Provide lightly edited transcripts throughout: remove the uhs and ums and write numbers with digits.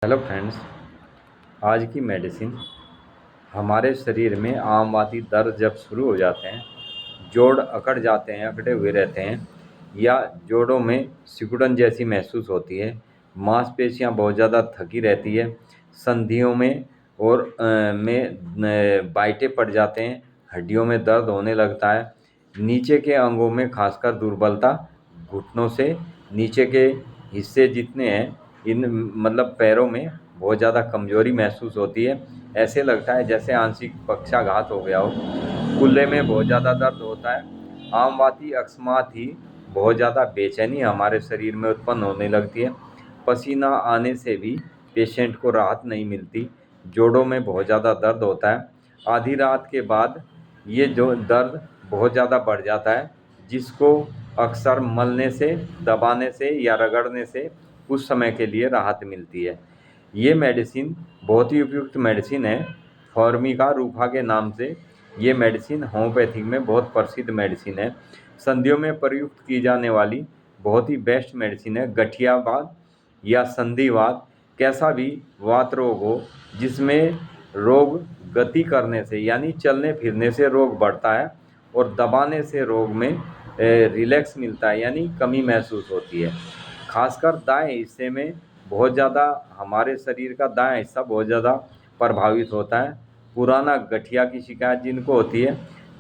Hello friends. आज की medicine हमारे शरीर में आमवादी दर्द जब शुरू हो जाते हैं, जोड़ अकड़ जाते हैं, अकड़े हुए रहते हैं, या जोड़ों में सिकुड़न जैसी महसूस होती है, मांसपेशियां बहुत ज़्यादा थकी रहती है, संधियों में और बाइटें पड़ जाते हैं, हड्डियों में दर्द होने लगता है, नीचे के अंगों में खासकर दुर्बलता, घुटनों से नीचे के हिस्से जितने हैं इन मतलब पैरों में बहुत ज़्यादा कमजोरी महसूस होती है। ऐसे लगता है जैसे आंशिक पक्षाघात हो गया हो। कुल्ले में बहुत ज़्यादा दर्द होता है। आमवाती अकस्मात ही बहुत ज़्यादा बेचैनी हमारे शरीर में उत्पन्न होने लगती है। पसीना आने से भी पेशेंट को राहत नहीं मिलती। जोड़ों में बहुत ज़्यादा दर्द होता है। आधी रात के बाद ये जो दर्द बहुत ज़्यादा बढ़ जाता है, जिसको अक्सर मलने से, दबाने से या रगड़ने से कुछ समय के लिए राहत मिलती है। ये मेडिसिन बहुत ही उपयुक्त मेडिसिन है। फॉर्मिका रूफा के नाम से ये मेडिसिन होम्योपैथी में बहुत प्रसिद्ध मेडिसिन है। संधियों में प्रयुक्त की जाने वाली बहुत ही बेस्ट मेडिसिन है। गठियावात या संधिवात, कैसा भी वात रोग हो जिसमें रोग गति करने से यानी चलने फिरने से रोग बढ़ता है और दबाने से रोग में रिलैक्स मिलता है यानी कमी महसूस होती है। खासकर दाएं हिस्से में बहुत ज़्यादा, हमारे शरीर का दाएं हिस्सा बहुत ज़्यादा प्रभावित होता है। पुराना गठिया की शिकायत जिनको होती है,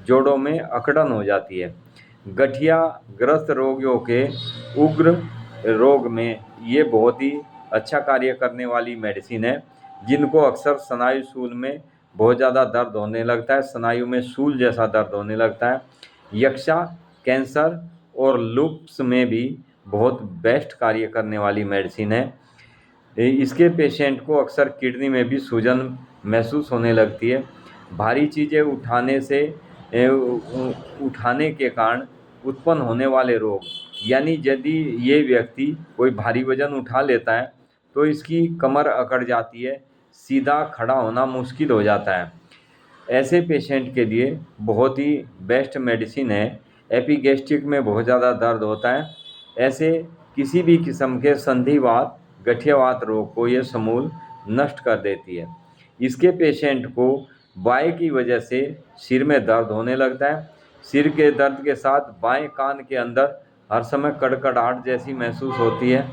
जोड़ों में अकड़न हो जाती है। गठिया ग्रस्त रोगियों के उग्र रोग में ये बहुत ही अच्छा कार्य करने वाली मेडिसिन है। जिनको अक्सर स्नायु शूल में बहुत ज़्यादा दर्द होने लगता है, स्नायु में शूल जैसा दर्द होने लगता है। यक्षा, कैंसर और लुप्स में भी बहुत बेस्ट कार्य करने वाली मेडिसिन है। इसके पेशेंट को अक्सर किडनी में भी सूजन महसूस होने लगती है। भारी चीज़ें उठाने के कारण उत्पन्न होने वाले रोग, यानी यदि ये व्यक्ति कोई भारी वजन उठा लेता है तो इसकी कमर अकड़ जाती है, सीधा खड़ा होना मुश्किल हो जाता है। ऐसे पेशेंट के लिए बहुत ही बेस्ट मेडिसिन है। एपिगैस्ट्रिक में बहुत ज़्यादा दर्द होता है, ऐसे किसी भी किस्म के संधिवात, गठियावात रोग को ये समूल नष्ट कर देती है। इसके पेशेंट को वायु की वजह से सिर में दर्द होने लगता है। सिर के दर्द के साथ बाएं कान के अंदर हर समय कड़कड़ाहट जैसी महसूस होती है।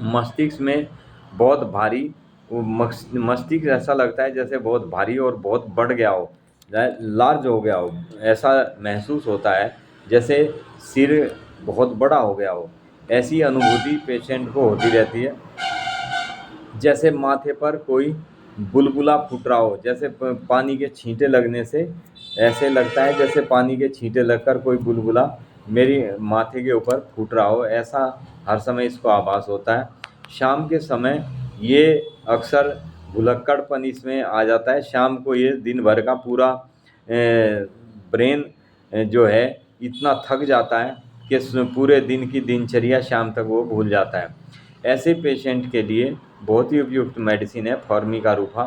मस्तिष्क में बहुत भारी, मस्तिष्क ऐसा लगता है जैसे बहुत भारी और बहुत बढ़ गया हो, लार्ज हो गया हो, ऐसा महसूस होता है जैसे सिर बहुत बड़ा हो गया हो। ऐसी अनुभूति पेशेंट को होती रहती है। जैसे माथे पर कोई बुलबुला फूट रहा हो, जैसे पानी के छींटे लगने से ऐसे लगता है जैसे पानी के छींटे लगकर कोई बुलबुला मेरी माथे के ऊपर फूट रहा हो, ऐसा हर समय इसको आभास होता है। शाम के समय ये अक्सर भुलक्कड़पन इसमें आ जाता है। शाम को ये दिन भर का पूरा ब्रेन जो है इतना थक जाता है कि पूरे दिन की दिनचर्या शाम तक वो भूल जाता है। ऐसे पेशेंट के लिए बहुत ही उपयुक्त मेडिसिन है फॉर्मिका रूफा।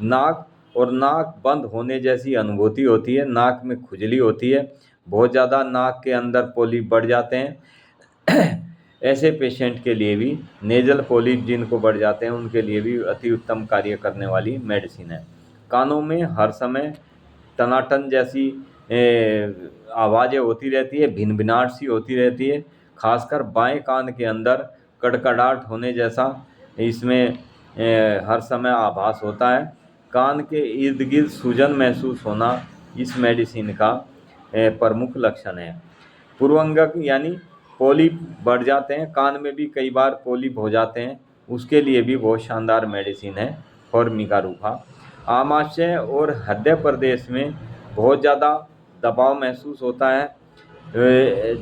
नाक और नाक बंद होने जैसी अनुभूति होती है, नाक में खुजली होती है, बहुत ज़्यादा नाक के अंदर पॉलिप बढ़ जाते हैं। ऐसे पेशेंट के लिए भी, नेजल पॉलिप जिनको बढ़ जाते हैं उनके लिए भी अति उत्तम कार्य करने वाली मेडिसिन है। कानों में हर समय टनाटन जैसी आवाज़ें होती रहती है, भिनभिनाहट सी होती रहती है, खासकर बाएं कान के अंदर कड़कड़ाहट होने जैसा इसमें हर समय आभास होता है। कान के इर्द गिर्द सूजन महसूस होना इस मेडिसिन का प्रमुख लक्षण है। पूर्वंगक यानी पॉलिप बढ़ जाते हैं, कान में भी कई बार पॉलिप हो जाते हैं, उसके लिए भी बहुत शानदार मेडिसिन है फॉर्मिका रूफा। आमाशय और हृदय प्रदेश में बहुत ज़्यादा दबाव महसूस होता है,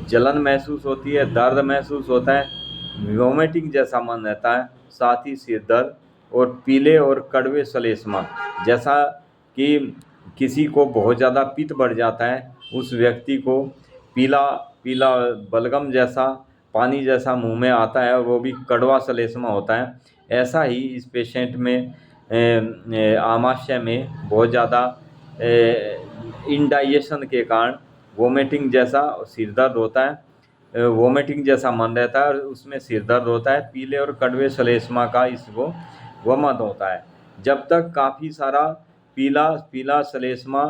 जलन महसूस होती है, दर्द महसूस होता है, वोमिटिंग जैसा मन रहता है, साथ ही सिर दर्द और पीले और कड़वे श्लेष्मा, जैसा कि किसी को बहुत ज़्यादा पित्त बढ़ जाता है, उस व्यक्ति को पीला पीला बलगम जैसा, पानी जैसा मुंह में आता है और वो भी कड़वा श्लेष्मा होता है। ऐसा ही इस पेशेंट में आमाशय में बहुत ज़्यादा इंडाइजेशन के कारण वोमिटिंग जैसा सिर दर्द होता है, वोमिटिंग जैसा मन रहता है और उसमें सिर दर्द होता है। पीले और कड़वे श्लेष्मा का इसको वह मद होता है। जब तक काफ़ी सारा पीला पीला श्लेष्मा,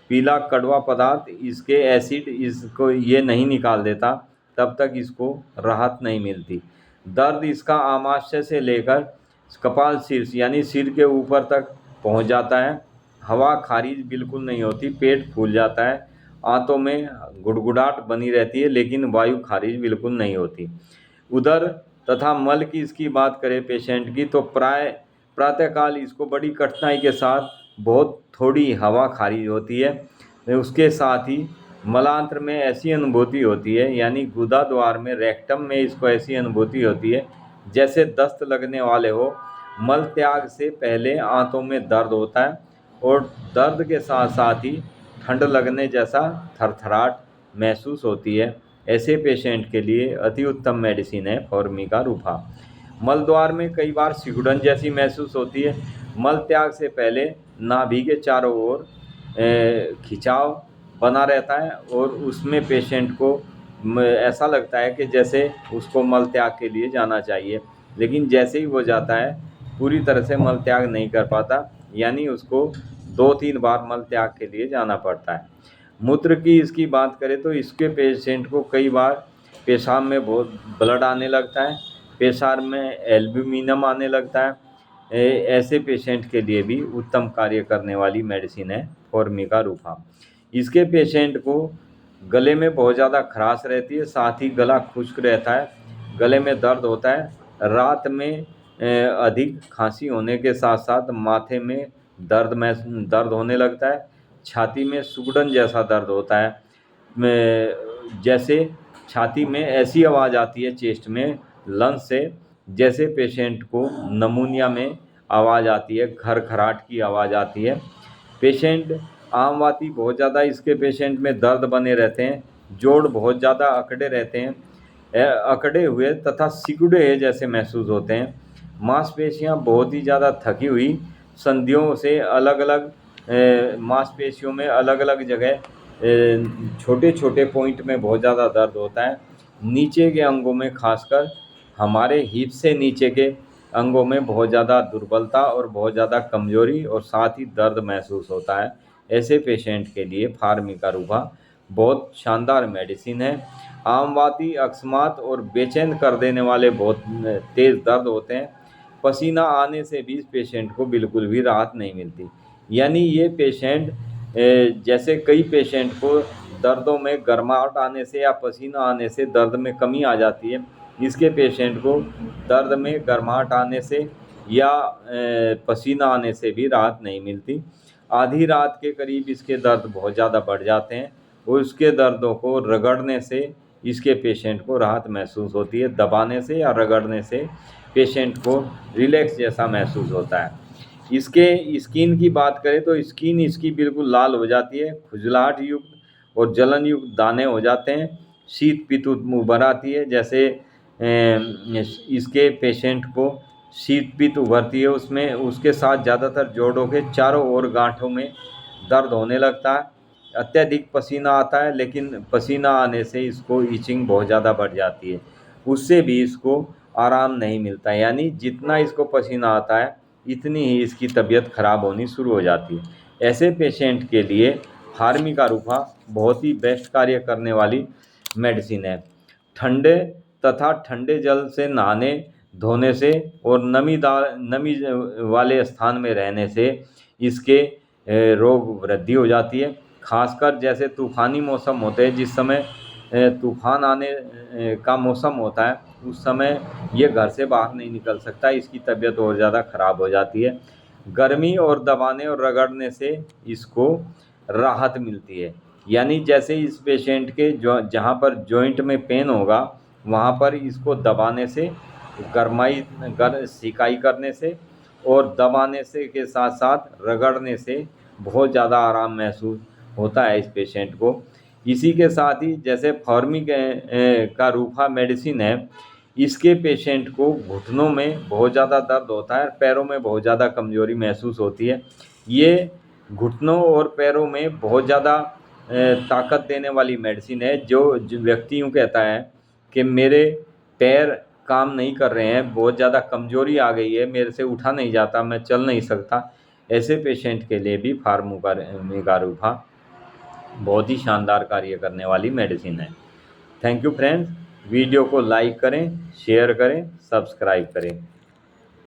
पीला कड़वा पदार्थ इसके एसिड इसको ये नहीं निकाल देता, तब तक इसको राहत नहीं मिलती। दर्द इसका आमाशय से लेकर कपाल शीर्ष यानी सिर के ऊपर तक पहुंच जाता है। हवा खारिज बिल्कुल नहीं होती, पेट फूल जाता है, आंतों में गुड़गुड़ाहट बनी रहती है, लेकिन वायु खारिज बिल्कुल नहीं होती। उदर तथा मल की इसकी बात करें पेशेंट की, तो प्रातःकाल इसको बड़ी कठिनाई के साथ बहुत थोड़ी हवा खारिज होती है। उसके साथ ही मलांत्र में ऐसी अनुभूति होती है, यानी गुदा द्वार में, रेक्टम में इसको ऐसी अनुभूति होती है जैसे दस्त लगने वाले हो। मल त्याग से पहले आंतों में दर्द होता है और दर्द के साथ साथ ही ठंड लगने जैसा थरथराहट महसूस होती है। ऐसे पेशेंट के लिए अति उत्तम मेडिसिन है फॉर्मिका रूफा। मल द्वार में कई बार सिकुड़न जैसी महसूस होती है। मल त्याग से पहले नाभि के चारों ओर खिंचाव बना रहता है और उसमें पेशेंट को ऐसा लगता है कि जैसे उसको मल त्याग के लिए जाना चाहिए, लेकिन जैसे ही वो जाता है पूरी तरह से मल त्याग नहीं कर पाता, यानी उसको 2-3 बार मल त्याग के लिए जाना पड़ता है। मूत्र की इसकी बात करें तो इसके पेशेंट को कई बार पेशाब में बहुत ब्लड आने लगता है, पेशाब में एल्ब्यूमिनम आने लगता है। ऐसे पेशेंट के लिए भी उत्तम कार्य करने वाली मेडिसिन है फॉर्मिका रूफा। इसके पेशेंट को गले में बहुत ज़्यादा खराश रहती है, साथ ही गला खुश्क रहता है, गले में दर्द होता है, रात में अधिक खांसी होने के साथ साथ माथे में दर्द होने लगता है, छाती में सुगड़न जैसा दर्द होता है, जैसे छाती में ऐसी आवाज़ आती है चेस्ट में लंग्स से, जैसे पेशेंट को नमूनिया में आवाज़ आती है, खरखराहट की आवाज़ आती है। पेशेंट आमवाती बहुत ज़्यादा इसके पेशेंट में दर्द बने रहते हैं, जोड़ बहुत ज़्यादा अकड़े रहते हैं, अकड़े हुए तथा सिकुड़े जैसे महसूस होते हैं। मांसपेशियां बहुत ही ज़्यादा थकी हुई, संधियों से अलग अलग मांसपेशियों में अलग अलग जगह छोटे छोटे पॉइंट में बहुत ज़्यादा दर्द होता है। नीचे के अंगों में, खासकर हमारे हिप से नीचे के अंगों में बहुत ज़्यादा दुर्बलता और बहुत ज़्यादा कमजोरी और साथ ही दर्द महसूस होता है। ऐसे पेशेंट के लिए फॉर्मिका रूफा बहुत शानदार मेडिसिन है। आमवाती, अकस्मात और बेचैन कर देने वाले बहुत तेज़ दर्द होते हैं, पसीना आने से भी इस पेशेंट को बिल्कुल भी राहत नहीं मिलती। यानी ये पेशेंट जैसे कई पेशेंट को दर्दों में गर्माहट आने से या पसीना आने से दर्द में कमी आ जाती है, इसके पेशेंट को दर्द में गर्माहट आने से या पसीना आने से भी राहत नहीं मिलती। आधी रात के करीब इसके दर्द बहुत ज़्यादा बढ़ जाते हैं और उसके दर्दों को रगड़ने से इसके पेशेंट को राहत महसूस होती है। दबाने से या रगड़ने से पेशेंट को रिलैक्स जैसा महसूस होता है। इसके स्किन की बात करें तो स्किन इसकी बिल्कुल लाल हो जाती है, खुजलाहट युक्त और जलन युक्त दाने हो जाते हैं, शीत पित्त उभर आती है, जैसे इसके पेशेंट को शीत पित्त उभरती है, उसमें उसके साथ ज़्यादातर जोड़ों के चारों ओर गांठों में दर्द होने लगता है, अत्यधिक पसीना आता है, लेकिन पसीना आने से इसको ईचिंग बहुत ज़्यादा बढ़ जाती है, उससे भी इसको आराम नहीं मिलता है। यानी जितना इसको पसीना आता है इतनी ही इसकी तबीयत खराब होनी शुरू हो जाती है। ऐसे पेशेंट के लिए फॉर्मिका रूफा बहुत ही बेस्ट कार्य करने वाली मेडिसिन है। ठंडे तथा ठंडे जल से नहाने धोने से और नमी वाले स्थान में रहने से इसके रोग वृद्धि हो जाती है। खासकर जैसे तूफ़ानी मौसम होते हैं, जिस समय तूफ़ान आने का मौसम होता है, उस समय ये घर से बाहर नहीं निकल सकता, इसकी तबीयत और ज़्यादा ख़राब हो जाती है। गर्मी और दबाने और रगड़ने से इसको राहत मिलती है। यानी जैसे इस पेशेंट के जहाँ पर जॉइंट में पेन होगा, वहाँ पर इसको दबाने से, सिकाई करने से और दबाने से के साथ साथ रगड़ने से बहुत ज़्यादा आराम महसूस होता है इस पेशेंट को। इसी के साथ ही जैसे फॉर्मिका रूफा मेडिसिन है, इसके पेशेंट को घुटनों में बहुत ज़्यादा दर्द होता है, पैरों में बहुत ज़्यादा कमजोरी महसूस होती है। ये घुटनों और पैरों में बहुत ज़्यादा ताकत देने वाली मेडिसिन है। जो व्यक्ति यूँ कहता है कि मेरे पैर काम नहीं कर रहे हैं, बहुत ज़्यादा कमजोरी आ गई है, मेरे से उठा नहीं जाता, मैं चल नहीं सकता, ऐसे पेशेंट के लिए भी फार्मामेगारुफा बहुत ही शानदार कार्य करने वाली मेडिसिन है। थैंक यू फ्रेंड्स, वीडियो को लाइक करें, शेयर करें, सब्सक्राइब करें।